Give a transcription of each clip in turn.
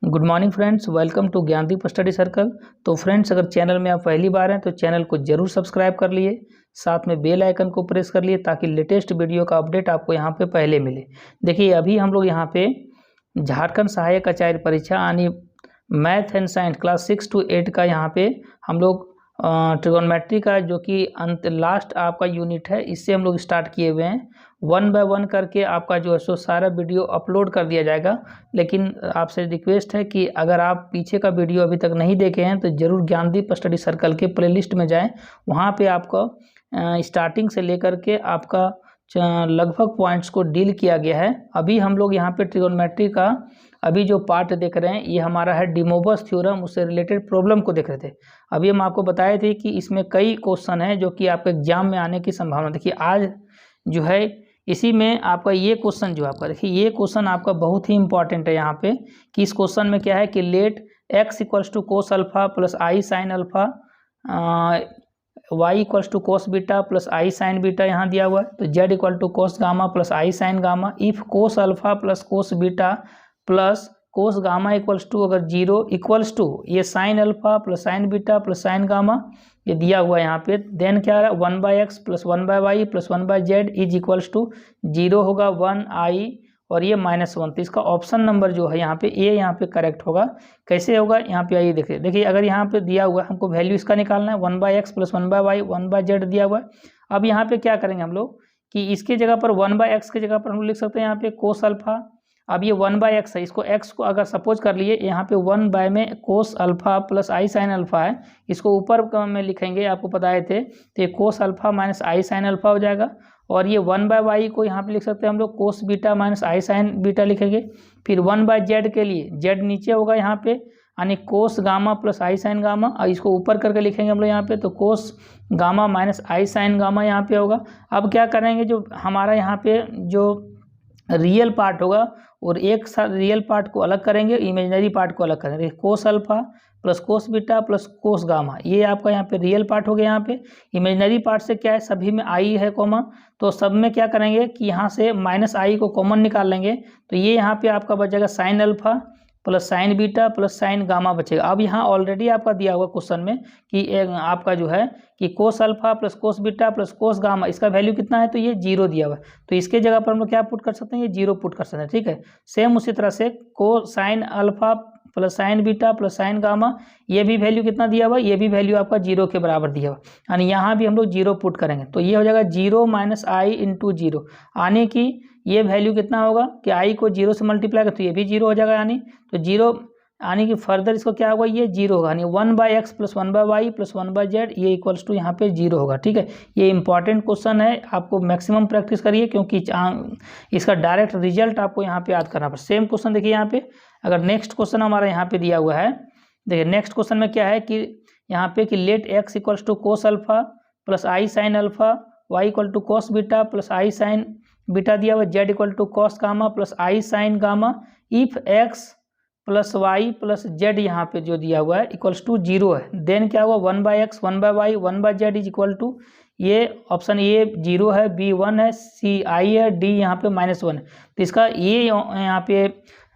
Good morning friends, welcome to Gyandeep study circle. तो friends, अगर channel में आप पहली बार हैं तो चैनल को जरूर सब्सक्राइब कर लिए, साथ में बेल आइकन को प्रेस कर लिए ताकि लेटेस्ट वीडियो का अपडेट आपको यहाँ पे पहले मिले। देखिए, अभी हम लोग यहाँ पे झारखंड सहायक आचार्य परीक्षा यानी math and science class 6 to 8 का यहाँ पे हम लोग ट्रिगोनोमेट्री का जो कि अंत लास्ट आपका यूनिट है, इससे हम लोग स्टार्ट किए हुए हैं। 1 by 1 करके आपका जो है सो सारा वीडियो अपलोड कर दिया जाएगा। लेकिन आपसे रिक्वेस्ट है कि अगर आप पीछे का वीडियो अभी तक नहीं देखे हैं तो ज़रूर ज्ञानदीप स्टडी सर्कल के प्लेलिस्ट में जाएं। वहाँ पे आपको स्टार्टिंग से लेकर के आपका लगभग पॉइंट्स को डील किया गया है। अभी हम लोग यहाँ पे ट्रिगोनोमेट्री का अभी जो पार्ट देख रहे हैं ये हमारा है डिमोबस थ्योरम, उससे रिलेटेड प्रॉब्लम को देख रहे थे। अभी हम आपको बताए थे कि इसमें कई क्वेश्चन हैं जो कि आपके एग्जाम में आने की संभावना। देखिए, आज जो है इसी में आपका ये क्वेश्चन जो आपका देखिए ये क्वेश्चन आपका बहुत ही इंपॉर्टेंट है यहाँ पे कि इस क्वेश्चन में क्या है कि let x equals to cos alpha plus i sine alpha, y equals to cos beta plus i sine beta यहाँ दिया हुआ है। तो z equal to cos gamma plus i sine gamma if cos alpha plus cos beta plus cos gamma equals to अगर 0 equals to ये sine alpha plus sine beta plus sine gamma ये दिया हुआ है यहाँ पे। देन क्या है 1/x plus 1/y plus 1/z is equals to 0 होगा 1i और ये -1। तो इसका ऑप्शन नंबर जो है यहाँ पे ए यहाँ पे करेक्ट होगा। कैसे होगा यहाँ पे आइए देखिए अगर यहाँ पे दिया हुआ है हमको वैल्यू इसका निकालना है 1/x प्लस 1/y 1/z दिया हुआ है। अब यहाँ पे क्या करेंगे हम लोग कि इसके जगह पर 1/x की जगह पर हम लोग लिख सकते हैं यहाँ पे कोस अल्फा। अब ये 1/x है, इसको x को अगर सपोज कर लिए यहाँ पे 1 में कोस alpha plus i sine alpha है, इसको ऊपर में लिखेंगे आपको बताए थे तो ये cos alpha minus i sine alpha हो जाएगा। और ये 1/y को यहाँ पे लिख सकते हैं हम लोग cos beta minus i sine beta लिखेंगे। फिर 1/z के लिए z नीचे होगा यहाँ पे यानी कोस gamma plus i sine gamma, और इसको ऊपर करके लिखेंगे हम लोग यहाँ पे तो cos gamma minus i sine gamma यहाँ पे होगा। अब क्या करेंगे जो हमारा यहाँ पे जो रियल पार्ट होगा और एक साथ रियल पार्ट को अलग करेंगे, इमेजिनरी पार्ट को अलग करेंगे। कोस alpha plus cos beta plus cos gamma ये आपका यहाँ पे रियल पार्ट हो गया। यहाँ पे इमेजिनरी पार्ट से क्या है सभी में आई है कॉमन, तो सब में क्या करेंगे कि यहाँ से माइनस आई को कॉमन निकाल लेंगे। तो ये यहाँ पे आपका बचेगा sign alpha plus sine beta plus sine gamma बचेगा। अब यहाँ ऑलरेडी आपका दिया हुआ क्वेश्चन में कि आपका जो है कि cos alpha plus cos beta plus cos gamma इसका वैल्यू कितना है तो ये 0 दिया हुआ है। तो इसके जगह पर हम लोग क्या पुट कर सकते हैं, ये 0 पुट कर सकते हैं। ठीक है, सेम उसी तरह से को sign alpha plus sine beta plus sine gamma ये भी वैल्यू कितना दिया हुआ, ये भी वैल्यू आपका 0 के बराबर दिया हुआ, यानी यहाँ भी हम लोग 0 पुट करेंगे तो ये हो जाएगा 0 माइनस आई इंटू 0 आने की ये वैल्यू कितना होगा कि आई को 0 से मल्टीप्लाई कर तो ये भी 0 हो जाएगा, यानी तो 0 यानी कि फर्दर इसको क्या होगा ये 0 होगा, यानी 1/x plus 1/y plus 1/z ये इक्वल्स टू यहाँ पे 0 होगा। ठीक है, ये इंपॉर्टेंट क्वेश्चन है, आपको मैक्सिमम प्रैक्टिस करिए क्योंकि इसका डायरेक्ट रिजल्ट आपको यहाँ पे याद करना पड़ेगा। सेम क्वेश्चन देखिए यहाँ पे अगर नेक्स्ट क्वेश्चन हमारा यहाँ पे दिया हुआ है, देखिए नेक्स्ट क्वेश्चन में क्या है कि यहाँ पे कि let x equals to cos alpha plus i sine alpha y equal to cos beta plus i sine beta दिया हुआ, z equal to cos gamma plus i sine gamma if x plus y plus z यहाँ पे जो दिया हुआ है equals to 0 है। Then क्या हुआ 1/x 1/y 1/z is equal to ये ऑप्शन ए 0 है, बी 1 है, सी आई है, डी यहाँ पे -1 है। तो इसका ये यहाँ पे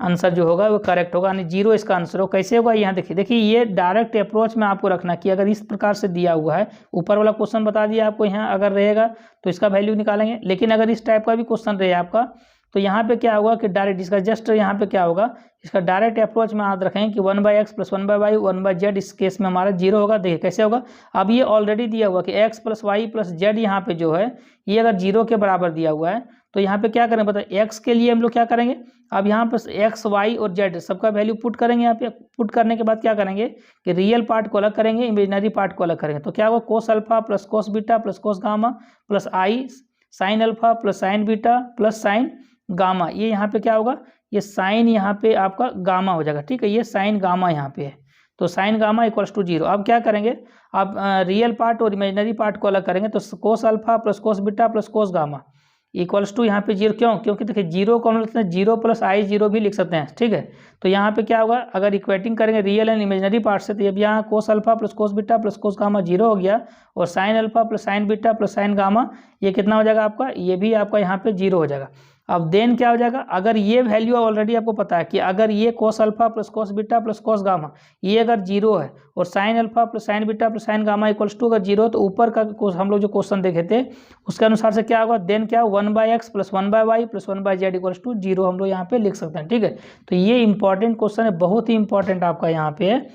आंसर जो होगा वो करेक्ट होगा, यानी 0 इसका आंसर हो। कैसे होगा यहाँ देखिए ये डायरेक्ट अप्रोच में आपको रखना कि अगर इस प्रकार से दिया हुआ है, ऊपर वाला क्वेश्चन बता दिया आपको यहाँ अगर रहेगा तो इसका वैल्यू निकालेंगे। लेकिन अगर इस टाइप का भी क्वेश्चन रहे आपका तो यहाँ पे क्या होगा कि डायरेक्ट इसका जस्ट यहाँ पे क्या होगा इसका डायरेक्ट अप्रोच में याद रखें कि 1/x प्लस 1/y 1/z इस केस में हमारा 0 होगा। देखिए कैसे होगा, अब ये ऑलरेडी दिया हुआ कि x plus y plus z यहाँ पे जो है ये अगर 0 के बराबर दिया हुआ है तो यहाँ पे क्या करें बताए x के लिए हम लोग क्या करेंगे, अब यहाँ पर x y और z सबका वैल्यू पुट करेंगे। यहाँ पे पुट करने के बाद क्या करेंगे कि रियल पार्ट को अलग करेंगे, इमेजिनरी पार्ट को अलग करेंगे। तो क्या होगा cos alpha plus cos beta plus cos gamma plus i sine alpha plus sine beta plus sine gamma, ये यहाँ पे क्या होगा ये साइन यहाँ पे आपका गामा हो जाएगा। ठीक है, ये साइन गामा यहाँ पे है तो साइन गामा इक्वल्स टू 0। अब क्या करेंगे, अब रियल पार्ट और इमेजिनरी पार्ट को अलग करेंगे तो cos alpha plus cos beta plus cos gamma equals to यहाँ पे 0 क्यों, क्योंकि देखिए 0 को हम लिखते हैं 0 प्लस आई 0 भी लिख सकते हैं। ठीक है, तो यहाँ पे क्या होगा अगर इक्वेटिंग करेंगे रियल एंड इमेजिनरी पार्ट से तो अब यहाँ कोस alpha plus cos beta plus cos gamma 0 हो गया और sine alpha plus sine beta plus sine gamma ये कितना हो जाएगा आपका, ये भी आपका यहाँ पे 0 हो जाएगा। अब देन क्या हो जाएगा, अगर ये वैल्यू ऑलरेडी आपको पता है कि अगर ये cos alpha plus cos beta plus cos gamma ये अगर जीरो है और sine alpha plus sine beta plus sine gamma equals to अगर जीरो, तो ऊपर का हम लोग जो क्वेश्चन देखे थे उसके अनुसार से क्या होगा, देन क्या 1/x plus 1/y plus 1/z equals to zero हम लोग यहाँ पे लिख सकते हैं। ठीक है, तो ये इंपॉर्टेंट क्वेश्चन है, बहुत ही इंपॉर्टेंट आपका यहाँ पे है,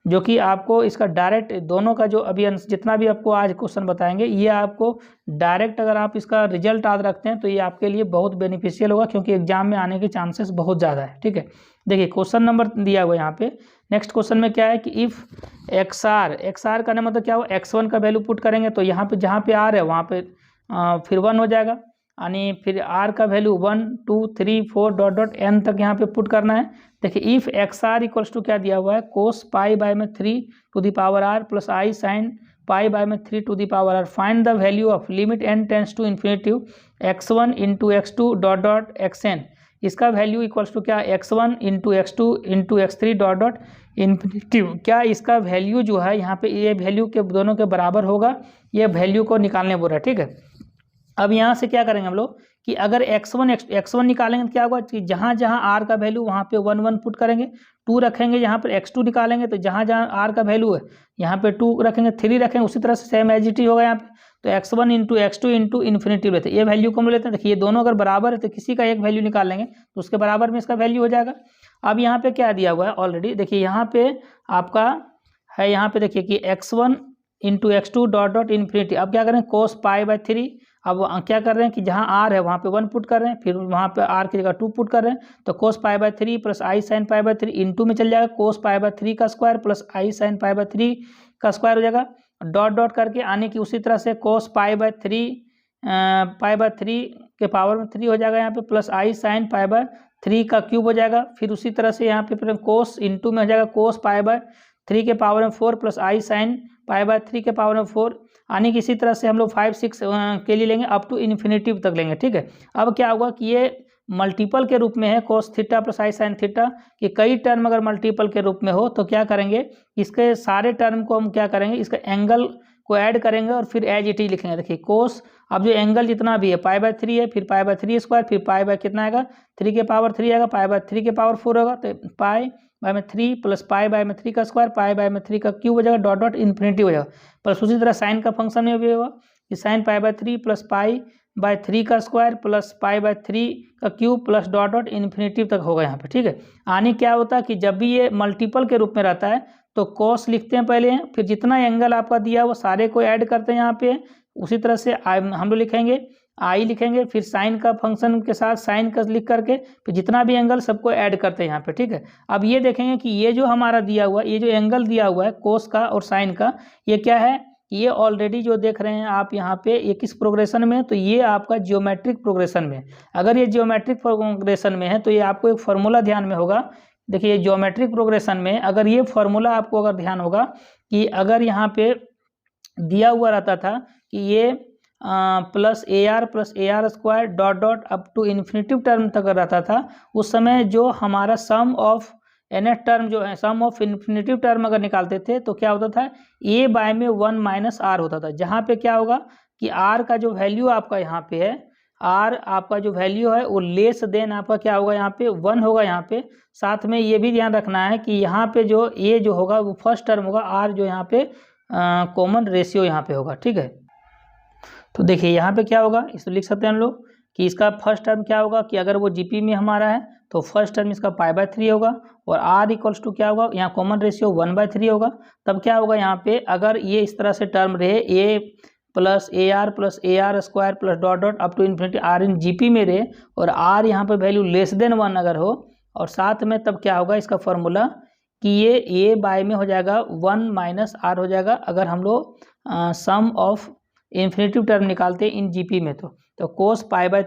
जो कि आपको इसका डायरेक्ट दोनों का जो अभी जितना भी आपको आज क्वेश्चन बताएंगे ये आपको डायरेक्ट अगर आप इसका रिजल्ट याद रखते हैं तो ये आपके लिए बहुत बेनिफिशियल होगा, क्योंकि एग्जाम में आने के चांसेस बहुत ज़्यादा है। ठीक है, देखिए क्वेश्चन नंबर दिया हुआ यहाँ पे, नेक्स्ट क्वेश्चन में क्या है कि इफ़ एक्स आर का मतलब क्या हो, x1 का वैल्यू पुट करेंगे तो यहाँ पे जहाँ पे आर है वहाँ पे फिर 1 हो जाएगा, यानी फिर आर का वैल्यू 1 2 3 4 डॉट डॉट एन तक यहाँ पे पुट करना है। देखिए if x r equals to क्या दिया हुआ है, कोस पाई बाय में 3 to the power r plus i sine pi by में 3 to the power r, find the value of limit n tends to infinitive x1 into x2 dot dot xn। इसका value equals to क्या, x1 into x2 into x3 dot dot infinitive. क्या इसका value जो है यहाँ पे ये value के दोनों के बराबर होगा, ये वैल्यू को निकालने बोल रहा है। ठीक है, अब यहाँ से क्या करेंगे हम लोग कि अगर x1 निकालेंगे तो क्या होगा कि जहाँ जहाँ r का वैल्यू वहाँ पे 1 1 पुट करेंगे, 2 रखेंगे, यहाँ पर x2 निकालेंगे तो जहाँ जहाँ r का वैल्यू है यहाँ पे 2 रखेंगे, 3 रखेंगे, उसी तरह से सेम एज इट ही होगा यहाँ पे। तो x1 into x2 into infinity लेते हैं, ये वैल्यू को हम लेते हैं। देखिए ये दोनों अगर बराबर है तो किसी का एक वैल्यू निकाल लेंगे तो उसके बराबर में इसका वैल्यू हो जाएगा। अब यहाँ पे क्या दिया हुआ है ऑलरेडी, देखिए यहाँ पे आपका है, यहाँ पे देखिए कि x1 into x2 dot dot infinity. अब क्या करें, कोस पाई बाय 3, अब क्या कर रहे हैं कि जहाँ r है वहाँ पे 1 पुट कर रहे हैं, फिर वहाँ पे r की जगह 2 पुट कर रहे हैं, तो cos pi by 3 plus i sine pi by 3 into में चल जाएगा कोस पाई बाय 3 का square plus i sine pi by 3 का स्क्वायर हो जाएगा, डॉट डॉट करके आने की उसी तरह से कोस पाई बाय 3 के पावर में 3 हो जाएगा यहाँ पे, plus i sine pi by 3 का क्यूब हो जाएगा, फिर उसी तरह से यहाँ पे फिर कोस इंटू में हो जाएगा कोस पाई बाय 3 के पावर में 4 plus i sine pi by 3 के पावर में 4, आने की इसी तरह से हम लोग 5 6 के लिए लेंगे अप टू इन्फिनिटिव तक लेंगे। ठीक है, अब क्या होगा कि ये मल्टीपल के रूप में है कोस theta plus i sine theta, कि कई टर्म अगर मल्टीपल के रूप में हो तो क्या करेंगे, इसके सारे टर्म को हम क्या करेंगे, इसका एंगल को ऐड करेंगे और फिर एज इट ही लिखेंगे। देखिए कोस, अब जो एंगल जितना भी है पाई बाय 3 है, फिर पाई बाय 3 स्क्वायर, फिर पाई बाय कितना आएगा 3 के पावर 3 आएगा, पाई बाय 3 के पावर 4 होगा, तो पाई बाय में 3 प्लस पाई बाय में 3 का स्क्वायर पाई बाय में 3 का क्यूब हो जाएगा, डॉट डॉट इन्फिनिटी हो जाएगा। प्लस उसी तरह साइन का फंक्शन में भी होगा कि sign pi by 3 plus pi by 3 का स्क्वायर प्लस पाई बाय 3 का cube plus dot dot infinity तक होगा यहाँ पे। ठीक है, आने क्या होता है कि जब भी ये मल्टीपल के रूप में रहता है तो कॉस लिखते हैं पहले, फिर जितना एंगल आपका दिया वो सारे को ऐड करते हैं यहाँ पे, उसी तरह से हम लोग लिखेंगे आई लिखेंगे, फिर साइन का फंक्शन के साथ साइन का लिख करके फिर जितना भी एंगल सबको ऐड करते हैं यहाँ पे। ठीक है, अब ये देखेंगे कि ये जो हमारा दिया हुआ ये जो एंगल दिया हुआ है कोस का और साइन का, ये क्या है, ये ऑलरेडी जो देख रहे हैं आप यहाँ पे ये किस प्रोग्रेशन में है, तो ये आपका जियोमेट्रिक प्रोग्रेशन में। अगर ये जियोमेट्रिक प्रोग्रेशन में है तो ये आपको एक फार्मूला ध्यान में होगा। देखिए जियोमेट्रिक प्रोग्रेशन में अगर ये फार्मूला आपको अगर ध्यान होगा कि अगर यहाँ पे दिया हुआ रहता था कि ये plus a r square dot dot up to infinitive term तक रहता था, उस समय जो हमारा सम ऑफ nth टर्म जो है सम ऑफ इन्फिनिटिव टर्म अगर निकालते थे तो क्या होता था, a बाय में 1 माइनस आर होता था, जहाँ पे क्या होगा कि r का जो वैल्यू आपका यहाँ पे है, r आपका जो वैल्यू है वो लेस देन आपका क्या होगा यहाँ पे 1 होगा यहाँ पे। साथ में ये भी ध्यान रखना है कि यहाँ पे जो a जो होगा वो फर्स्ट टर्म होगा, r जो यहाँ पे कॉमन रेशियो यहाँ पे होगा। ठीक है, तो देखिए यहाँ पे क्या होगा, इसको लिख सकते हैं हम लोग कि इसका फर्स्ट टर्म क्या होगा कि अगर वो जीपी में हमारा है तो फर्स्ट टर्म इसका पाई बाय 3 होगा, और r इक्वल्स टू क्या होगा, यहाँ कॉमन रेशियो 1/3 होगा। तब क्या होगा यहाँ पे, अगर ये इस तरह से टर्म रहे a plus a r square plus dot dot up to infinity r in GP में रहे, और r यहाँ पे वैल्यू लेस देन 1 अगर हो, और साथ में तब क्या होगा इसका फॉर्मूला कि ये a बाय में हो जाएगा 1 माइनस आर हो जाएगा, अगर हम लोग सम ऑफ इन्फिनिटिव टर्म निकालते हैं इन जीपी में तो कोस पाई बाय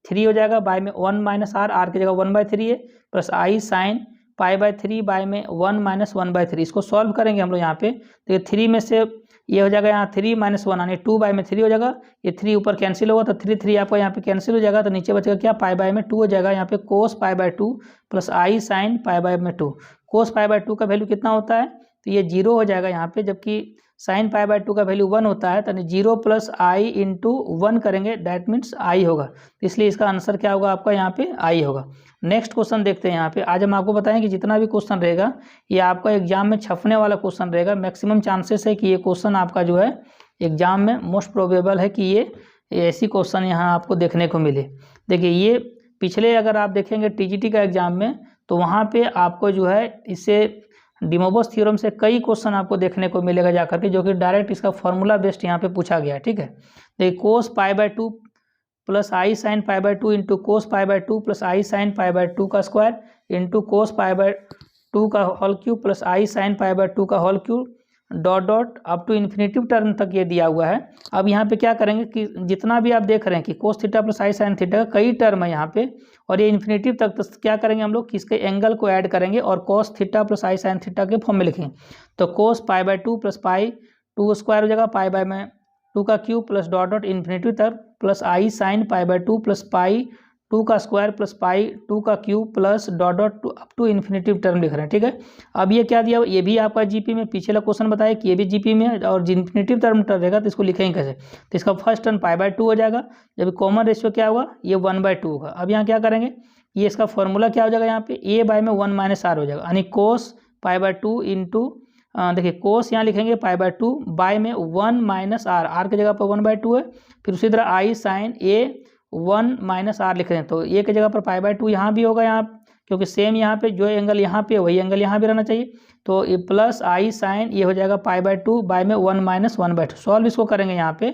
3 हो जाएगा, बाय में 1 माइनस आर की जगह 1/3 है, plus i sine pi by 3 by में 1 माइनस 1/3। इसको सॉल्व करेंगे हम लोग यहाँ पे, तो ये 3 में से ये हो जाएगा यहाँ 3 माइनस 1 यानी 2 बाय में 3 हो जाएगा, ये 3 ऊपर कैंसिल होगा तो 3 आपका यहाँ पे कैंसिल हो जाएगा, तो नीचे बचेगा क्या, पाई बाय में 2 हो जाएगा, यहाँ पे cos pi by 2 plus i sine pi by में 2। कोस पाई बाय 2 का वैल्यू कितना होता है तो ये 0 हो जाएगा यहाँ पे, जबकि साइन पाई बाय 2 का वैल्यू 1 होता है, तो 0 प्लस आई इंटू 1 करेंगे, दैट मीन्स आई होगा। तो इसलिए इसका आंसर क्या होगा आपका यहाँ पे आई होगा। नेक्स्ट क्वेश्चन देखते हैं यहाँ पे। आज हम आपको बताएं कि जितना भी क्वेश्चन रहेगा ये आपका एग्जाम में छपने वाला क्वेश्चन रहेगा। मैक्सिमम चांसेस है कि ये क्वेश्चन आपका जो है एग्जाम में मोस्ट प्रोबेबल है कि ये ऐसी क्वेश्चन यहाँ आपको देखने को मिले। देखिए ये पिछले अगर आप देखेंगे टीजीटी का एग्जाम में, तो वहाँ पे आपको जो है इससे डिमोबस थ्योरम से कई क्वेश्चन आपको देखने को मिलेगा जाकर के, जो कि डायरेक्ट इसका फॉर्मूला बेस्ड यहाँ पे पूछा गया है। ठीक है, देखिए cos pi by 2 plus i sine pi by 2 into cos pi by 2 plus i sine pi by 2 का square into cos pi by 2 का whole cube plus i sine pi by 2 का whole cube dot dot up to infinitive term तक ये दिया हुआ है। अब यहाँ पे क्या करेंगे कि जितना भी आप देख रहे हैं कि कोस theta plus i sine theta का कई टर्म है यहाँ पे, और ये इन्फिनेटिव तक, तो क्या करेंगे हम लोग कि इसके एंगल को ऐड करेंगे और cos theta plus i sine theta के फॉर्म में लिखेंगे। तो cos pi by 2 plus pi 2 square हो जाएगा, पाई बाय में 2 का cube plus dot dot infinitive तक plus i sine pi by 2 plus pi 2 का स्क्वायर प्लस पाई 2 का cube plus dot dot up to infinitive term लिख रहे हैं। ठीक है, अब ये क्या दिया, ये भी आपका जीपी में पिछला क्वेश्चन बताया कि ये भी जीपी में है, और इन्फिनेटिव टर्म रहेगा तो इसको लिखेंगे कैसे। तो इसका फर्स्ट टर्म पाई बाय 2 हो जाएगा, जब कॉमन रेशियो क्या होगा ये 1/2 होगा। अब यहाँ क्या करेंगे, ये इसका फॉर्मूला क्या हो जाएगा यहाँ पे ए बाय में 1 माइनस आर हो जाएगा, यानी कोस पाई बाय 2 इंटू देखिए कोस यहाँ लिखेंगे पाई बाय 2 बाय में 1 माइनस आर, आर की जगह पर 1/2 है। फिर उसी तरह आई साइन ए 1 माइनस आर लिख रहे हैं, तो ए की जगह पर पाई बाय 2 यहाँ भी होगा, यहाँ क्योंकि सेम यहाँ पे जो एंगल यहाँ पे वही एंगल यहाँ भी रहना चाहिए। तो ये प्लस आई साइन ये हो जाएगा पाई बाय 2 बाय में 1 माइनस 1/2। सॉल्व इसको करेंगे यहाँ पे,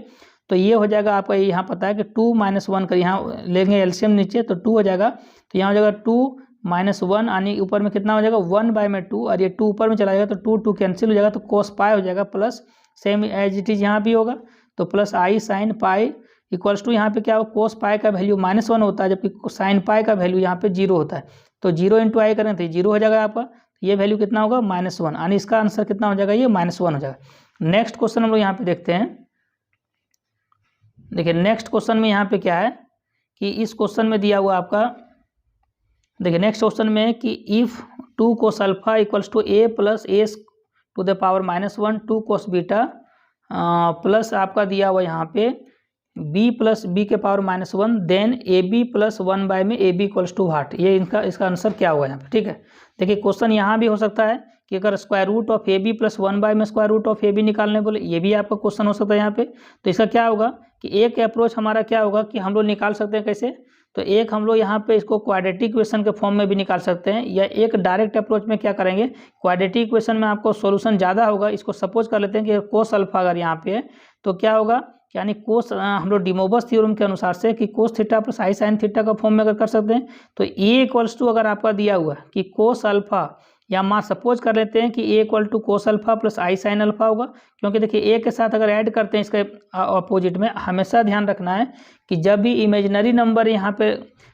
तो ये हो जाएगा आपका, यहाँ पता है कि 2 माइनस 1 कर यहाँ लेंगे एलसीएम नीचे, तो 2 हो जाएगा। तो यहाँ हो जाएगा 2 माइनस 1, यानी ऊपर में कितना हो जाएगा 1 बाय में 2, और ये 2 ऊपर में चला जाएगा तो 2 2 कैंसिल हो जाएगा, तो कोस पाई हो जाएगा plus same as it is यहाँ भी होगा, तो plus i sine pi equals to यहाँ पे क्या होगा, कोस पाई का वैल्यू -1 होता है, जबकि साइन पाई का वैल्यू यहाँ पे 0 होता है। तो 0 इंटू आई करें तो 0 हो जाएगा आपका, ये वैल्यू कितना होगा -1, यानी इसका आंसर कितना हो जाएगा, ये -1 हो जाएगा। नेक्स्ट क्वेश्चन हम लोग यहाँ पे देखते हैं। देखिए नेक्स्ट क्वेश्चन में यहाँ पे क्या है कि इस क्वेश्चन में दिया हुआ आपका, देखिए नेक्स्ट क्वेश्चन में है कि if 2 cos alpha equals to A plus a to the power -1 2 cos beta plus आपका दिया हुआ यहाँ पे b प्लस बी के power -1 then a B plus 1 by में ए बी इक्वल्स टू व्हाट, ये इसका आंसर क्या हुआ यहाँ पे। ठीक है, देखिए क्वेश्चन यहाँ भी हो सकता है कि अगर square root of A B plus 1 by में square root of A b निकालने बोले, ये भी आपका क्वेश्चन हो सकता है यहाँ पे। तो इसका क्या होगा कि एक अप्रोच हमारा क्या होगा कि हम लोग निकाल सकते हैं कैसे, तो एक हम लोग यहाँ पे इसको क्वाड्रेटिक इक्वेशन के फॉर्म में भी निकाल सकते हैं, या एक डायरेक्ट अप्रोच में क्या करेंगे, क्वाड्रेटिक इक्वेशन में आपको सॉल्यूशन ज़्यादा होगा। इसको सपोज कर लेते हैं कि कोस अल्फा अगर यहाँ पे है तो क्या होगा, यानी कोस हम लोग डिमोबस थ्योरम के अनुसार से कि कोस theta plus i sine theta का फॉर्म में अगर कर सकते हैं, तो ए इक्वल्स टू अगर आपका दिया हुआ है कि कोस अल्फा, या मान सपोज कर लेते हैं कि a equal to cos alpha plus i sine alpha होगा, क्योंकि देखिए ए के साथ अगर ऐड करते हैं इसके अपोजिट में, हमेशा ध्यान रखना है कि जब भी इमेजिनरी नंबर यहाँ पे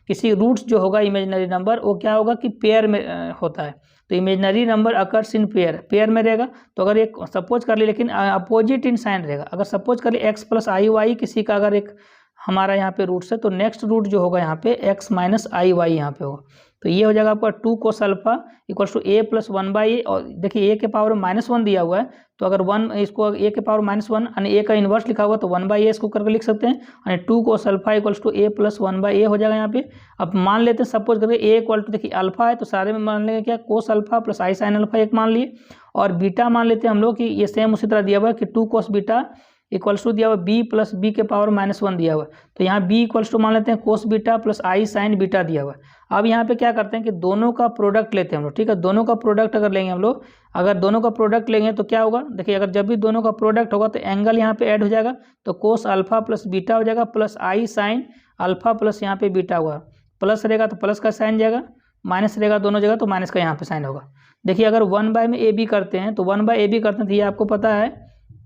किसी रूट्स जो होगा इमेजिनरी नंबर, वो क्या होगा कि पेयर में होता है। तो imaginary number occurs in pair में रहेगा। तो अगर एक सपोज कर ले, लेकिन अपोजिट इन साइन रहेगा। अगर सपोज कर ले एक्स प्लस आई वाई किसी का अगर एक हमारा यहाँ पे रूट्स है, तो नेक्स्ट रूट जो होगा यहाँ पे एक्स माइनस आई वाई यहाँ पे होगा। तो ये हो जाएगा आपका 2 cos alpha equals to A plus 1 by a, और देखिए ए के पावर -1 दिया हुआ है, तो अगर 1 इसको ए के पावर -1 यानी ए का इन्वर्स लिखा हुआ तो 1 बाई ए इसको करके लिख सकते हैं, यानी 2 cos alpha equals to A plus 1 by a हो जाएगा यहाँ पे। अब मान लेते हैं सपोज करके ए इक्वल टू, देखिए अल्फा है तो सारे में मान लेंगे क्या, कोस alpha plus i sine alpha एक मान लिए, और बीटा मान लेते हैं हम लोग कि ये सेम उसी तरह दिया हुआ है कि 2 कोस बीटा इक्वल्स टू दिया हुआ बी प्लस बी के पावर -1 दिया हुआ है, तो यहाँ बी इक्वल्स टू मान लेते हैं कोस beta plus i sine beta दिया हुआ है। अब यहाँ पे क्या करते हैं कि दोनों का प्रोडक्ट लेते हैं हम लोग। ठीक है, दोनों का प्रोडक्ट अगर लेंगे हम लोग, अगर दोनों का प्रोडक्ट लेंगे तो क्या होगा, देखिए अगर जब भी दोनों का प्रोडक्ट होगा तो एंगल यहाँ पे ऐड हो जाएगा, तो कोस अल्फा प्लस बीटा हो जाएगा plus i sine alpha plus यहाँ पे बीटा हुआ, प्लस रहेगा तो प्लस का साइन जाएगा, माइनस रहेगा दोनों जगह तो माइनस का यहाँ पे साइन होगा। देखिए अगर 1 बाय में ए बी करते हैं, तो 1 बाय ए बी करते हैं तो ये आपको पता है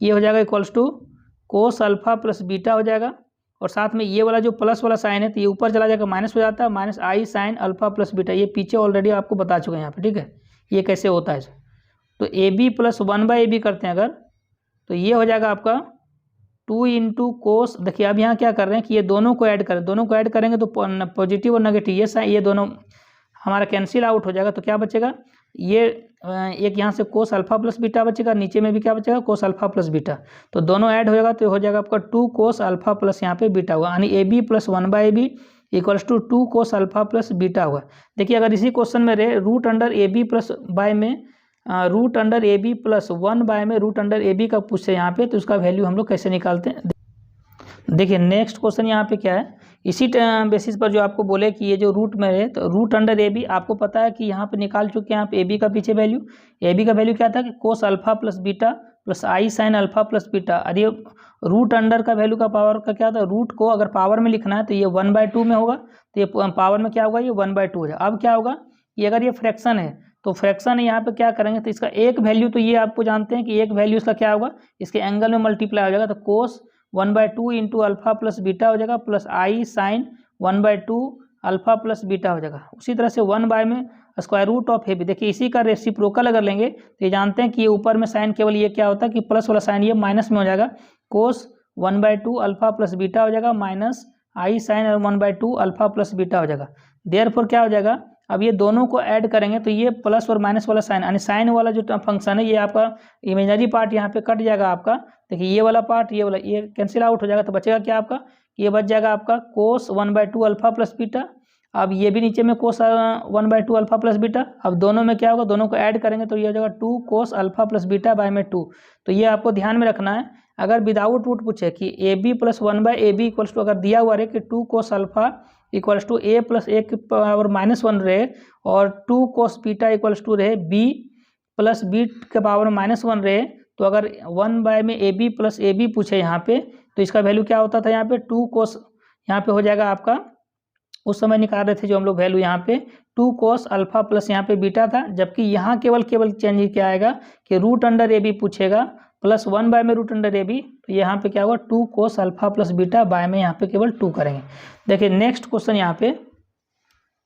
ये हो जाएगा equals to cos alpha plus beta हो जाएगा, और साथ में ये वाला जो प्लस वाला साइन है तो ये ऊपर चला जाएगा माइनस हो जाता है, minus i sine alpha plus beta, ये पीछे ऑलरेडी आपको बता चुके हैं यहाँ पे। ठीक है, ये कैसे होता है। तो A B plus 1 by A B करते हैं अगर, तो ये हो जाएगा आपका 2 इंटू कोस, देखिए अब यहाँ क्या कर रहे हैं कि ये दोनों को ऐड करें, दोनों को ऐड करेंगे तो पॉजिटिव और नेगेटिव ये दोनों हमारा कैंसिल आउट हो जाएगा, तो क्या बचेगा ये एक यहाँ से कोस अल्फा प्लस बीटा बचेगा, नीचे में भी क्या बचेगा, कोस अल्फा प्लस बीटा, तो दोनों ऐड हो जाएगा तो हो जाएगा आपका 2 कोस अल्फा प्लस यहाँ पे बीटा हुआ, यानी A B plus 1/ab equals to 2 cos alpha plus beta हुआ। देखिए अगर इसी क्वेश्चन में रहे root under A B plus by में root under A B plus 1/, में रूट अंडर ए बी का पूछे यहाँ पे, तो उसका वैल्यू हम लोग कैसे निकालते हैं। देखिए नेक्स्ट क्वेश्चन यहाँ पे क्या है, इसी बेसिस पर जो आपको बोले कि ये जो रूट में है तो रूट अंडर ए बी, आपको पता है कि यहाँ पे निकाल चुके हैं आप ए बी का पीछे वैल्यू। ए बी का वैल्यू क्या था कि cos alpha plus beta plus i sine alpha plus beta. अरे रूट अंडर का वैल्यू का पावर का क्या था, रूट को अगर पावर में लिखना है तो ये 1/2 में होगा, तो ये पावर में क्या होगा, ये 1/2 हो जाएगा। अब क्या होगा, ये अगर ये फ्रैक्शन है तो फ्रैक्शन है, यहाँ पे क्या करेंगे तो इसका एक वैल्यू, तो ये आपको जानते हैं कि एक वैल्यू इसका क्या होगा, इसके एंगल में मल्टीप्लाई हो जाएगा, तो cos 1/2 into alpha plus beta हो जाएगा plus i sine 1/2 alpha plus beta हो जाएगा। उसी तरह से 1 में square root of A B, देखिए इसी का रेसिप्रोकल अगर लेंगे तो ये जानते हैं कि ये ऊपर में साइन केवल ये क्या होता है कि प्लस वाला साइन ये माइनस में हो जाएगा, कोस 1/2 अल्फा प्लस बीटा हो जाएगा minus i sine 1/2 alpha plus beta हो जाएगा। देयरफॉर क्या हो जाएगा, अब ये दोनों को ऐड करेंगे तो ये प्लस और माइनस वाला साइन, यानी साइन वाला जो फंक्शन है ये आपका इमेजनरी पार्ट यहाँ पे कट जाएगा आपका। देखिए ये वाला पार्ट ये वाला ये कैंसिल आउट हो जाएगा, तो बचेगा क्या आपका, ये बच जाएगा आपका कोस 1/2 अल्फा प्लस बीटा। अब ये भी नीचे में कोस 1/2 अल्फा प्लस बीटा। अब दोनों में क्या होगा, दोनों को ऐड करेंगे तो ये हो जाएगा 2 cos alpha plus beta by में 2। तो ये आपको ध्यान में रखना है, अगर विदाउट रूट पूछे कि A B plus 1/ab equals to, अगर दिया हुआ रहे कि 2 cos alpha equals to A plus A की पावर -1 रहे और 2 कोस बीटा इक्वल्स टू रहे बी प्लस बी के पावर -1 रहे, तो अगर 1 में A B plus A B पूछे यहाँ पे तो इसका वैल्यू क्या होता था, यहाँ पे 2 कोस, यहाँ पे हो जाएगा आपका, उस समय निकाल रहे थे जो हम लोग वैल्यू यहाँ पे 2 कोस अल्फा प्लस यहाँ पे बीटा था, जबकि यहाँ केवल चेंज क्या आएगा कि रूट अंडर ए बी पूछेगा प्लस 1 में रूट अंडर ए बी, तो यहाँ पे क्या होगा 2 cos alpha plus beta by में यहाँ पे केवल 2 करेंगे। देखिए नेक्स्ट क्वेश्चन यहाँ पे,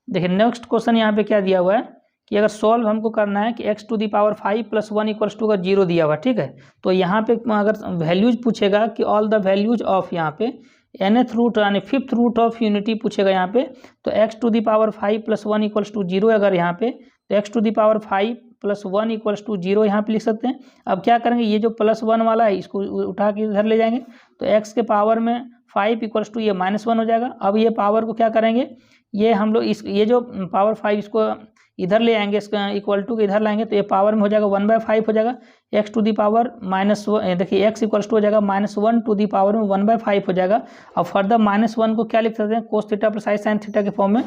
देखिए नेक्स्ट क्वेश्चन यहाँ पे क्या दिया हुआ है कि अगर सॉल्व हमको करना है कि x to the power 5 + 1 equals to का 0 दिया हुआ, ठीक है, तो यहाँ पे अगर वैल्यूज पूछेगा कि ऑल द वैल्यूज ऑफ यहाँ पे nth रूट यानी 5th रूट ऑफ यूनिटी पूछेगा यहाँ पे, तो x to the power 5 + 1 equals to 0 अगर यहाँ पे, तो x to the power 5 + 1 equals to 0 यहाँ पे लिख सकते हैं। अब क्या करेंगे, ये जो +1 वाला है इसको उठा के इधर ले जाएंगे, तो x के पावर में 5 इक्वल्स टू ये -1 हो जाएगा। अब ये पावर को क्या करेंगे, ये हम लोग इस ये जो पावर 5 इसको इधर ले आएंगे, इसका इक्वल टू के इधर लाएंगे, तो ये पावर में हो जाएगा 1/5 हो जाएगा, x टू दी पावर -1, देखिए x इक्वल्स टू हो जाएगा -1 टू दी पावर में 1/5 हो जाएगा। अब फर्दर -1 को क्या लिख सकते हैं, कोस theta plus i sine theta के फॉर्म में,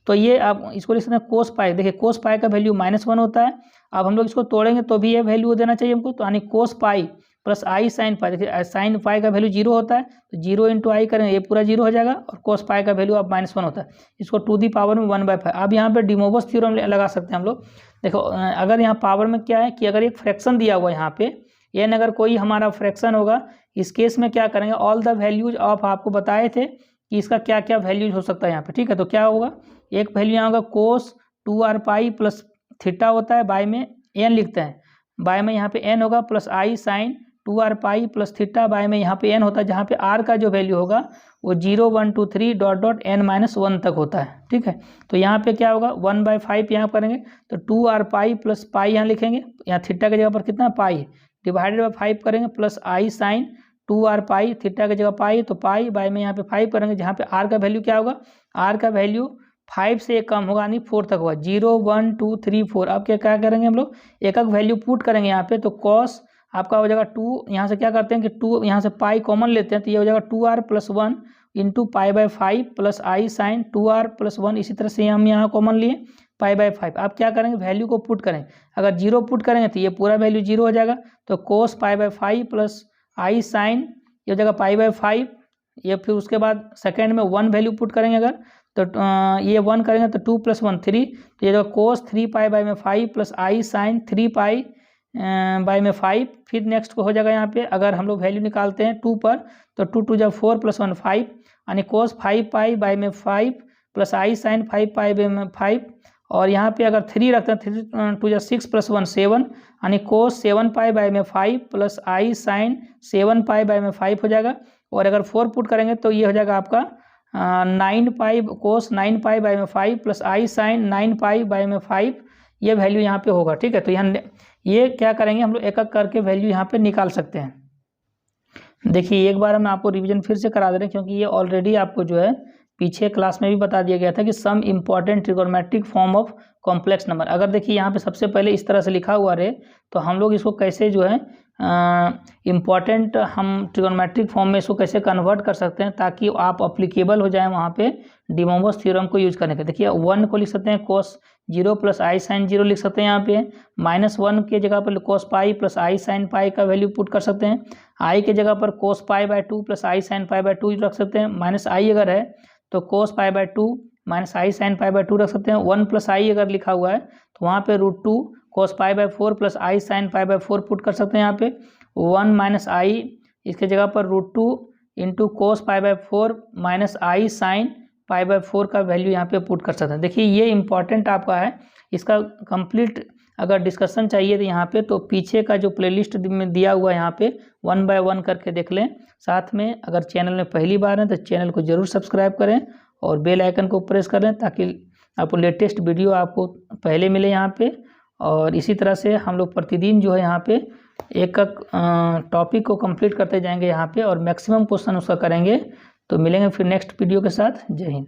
तो ये आप इसको लिख सकते हैं कोस पाई। देखिए कोस पाई का वैल्यू -1 होता है, अब हम लोग इसको तोड़ेंगे तो भी ये वैल्यू देना चाहिए हमको, तो यानी कोस पाई प्लस आई साइन पाई, देखिए साइन पाई का वैल्यू 0 होता है, तो 0 इंटू आई करेंगे ये पूरा 0 हो जाएगा, और कोस पाई का वैल्यू अब -1 होता है, इसको टू दी पावर में 1/5। अब यहाँ पे डिमोवस थ्योरम लगा सकते हैं हम लोग। देखो अगर यहाँ पावर में क्या है कि अगर एक फ्रैक्शन दिया हुआ यहाँ पे एन, अगर कोई हमारा फ्रैक्शन होगा, इस केस में क्या करेंगे, ऑल द वैल्यूज ऑफ आपको बताए थे कि इसका क्या क्या वैल्यूज हो सकता है यहाँ पे, ठीक है, तो क्या होगा, एक वैल्यू यहाँ होगा कोस 2r पाई प्लस थीटा होता है, बाय में एन लिखते हैं, बाय में यहाँ पे एन होगा plus i sine 2r pi plus theta, by में यहाँ पे एन होता है, जहाँ पे आर का जो वैल्यू होगा वो 0 1 2 3 डॉट n-1 तक होता है, ठीक है। तो यहाँ पे क्या होगा 1/5 यहाँ करेंगे, तो 2r पाई प्लस पाई यहाँ लिखेंगे, यहाँ थीटा की जगह पर कितना पाई डिवाइडेड बाई 5 करेंगे, plus i sine 2r pi, theta की जगह पाई, तो पाई बाय में यहाँ पे 5 करेंगे, जहाँ पे आर का वैल्यू क्या होगा, आर का वैल्यू 5 से कम होगा, यानी 4 तक होगा, 0 1 2 3 4। अब क्या करेंगे हम लोग, एक एक वैल्यू पुट करेंगे यहाँ पे, तो कॉस आपका हो जाएगा 2, यहाँ से क्या करते हैं कि 2 यहाँ से पाई कॉमन लेते हैं, तो ये हो जाएगा 2r + 1 into π/5 plus i sine 2r + 1, इसी तरह से हम यहाँ कॉमन लिए π/5। आप क्या करेंगे, वैल्यू को पुट करें, अगर 0 पुट करेंगे तो ये पूरा वैल्यू 0 हो जाएगा, तो कोस π/5 प्लस आई साइन ये हो जाएगा π/5, ये फिर उसके बाद सेकेंड में 1 वैल्यू पुट करेंगे अगर, तो ये 1 करेंगे तो 2 + 1 3, तो ये जो कोस 3π/5 प्लस आई साइन 3π/5, फिर नेक्स्ट को हो जाएगा यहाँ पे, अगर हम लोग वैल्यू निकालते हैं 2 पर, तो 2 2 जब 4 + 1 5, यानी कोस 5π/5 प्लस आई साइन 5π/5, और यहाँ पे अगर 3 रखते हैं 3 2 6 + 1 7, यानी कोस 7π/5 प्लस आई साइन 7π/5 हो जाएगा, और अगर 4 पुट करेंगे तो ये हो जाएगा आपका 9π कोस 9π/5 प्लस आई साइन 9π/5, ये वैल्यू यहाँ पे होगा, ठीक है। तो यहाँ ये क्या करेंगे हम लोग, एक एक करके वैल्यू यहाँ पे निकाल सकते हैं। देखिए एक बार हम आपको रिवीजन फिर से करा दे रहे हैं, क्योंकि ये ऑलरेडी आपको जो है पीछे क्लास में भी बता दिया गया था कि some important trigonometric form of complex number. अगर देखिए यहाँ पे सबसे पहले इस तरह से लिखा हुआ रहे तो हम लोग इसको कैसे जो है इम्पॉर्टेंट हम ट्रिगोनोमेट्रिक फॉर्म में इसको कैसे कन्वर्ट कर सकते हैं ताकि आप अप्लीकेबल हो जाए वहाँ पे डी मोम्बस थ्योरम को यूज करने के। देखिए 1 को लिख सकते हैं कोस 0 प्लस आई साइन 0 लिख सकते हैं यहाँ पे, -1 के जगह पर cos pi plus i sine पाई का वैल्यू पुट कर सकते हैं, आई के जगह पर cos pi by 2 plus i sine pi by 2 रख सकते हैं, माइनस आई अगर है तो cos pi by 2 minus i sine pi by 2 रख सकते हैं। 1 प्लस आई अगर लिखा हुआ है तो वहाँ पे √2 cos pi by 4 plus i sine pi by 4 put कर सकते हैं यहाँ पे। 1 माइनस आई इसके जगह पर √2 into cos pi by 4 minus i sine pi by 4 का वैल्यू यहाँ पे पुट कर सकते हैं। देखिए ये इंपॉर्टेंट आपका है, इसका कंप्लीट अगर डिस्कशन चाहिए तो यहाँ पे तो पीछे का जो प्लेलिस्ट में दिया हुआ है यहाँ पे 1 बाय 1 करके देख लें। साथ में अगर चैनल में पहली बार है तो चैनल को जरूर सब्सक्राइब करें और बेल आइकन को प्रेस कर लें ताकि आपको लेटेस्ट वीडियो आपको पहले मिले यहाँ पे। और इसी तरह से हम लोग प्रतिदिन जो है यहाँ पे एक टॉपिक को कंप्लीट करते जाएंगे यहाँ पे और मैक्सिमम क्वेश्चन उसका करेंगे। तो मिलेंगे फिर नेक्स्ट वीडियो के साथ। जय हिंद।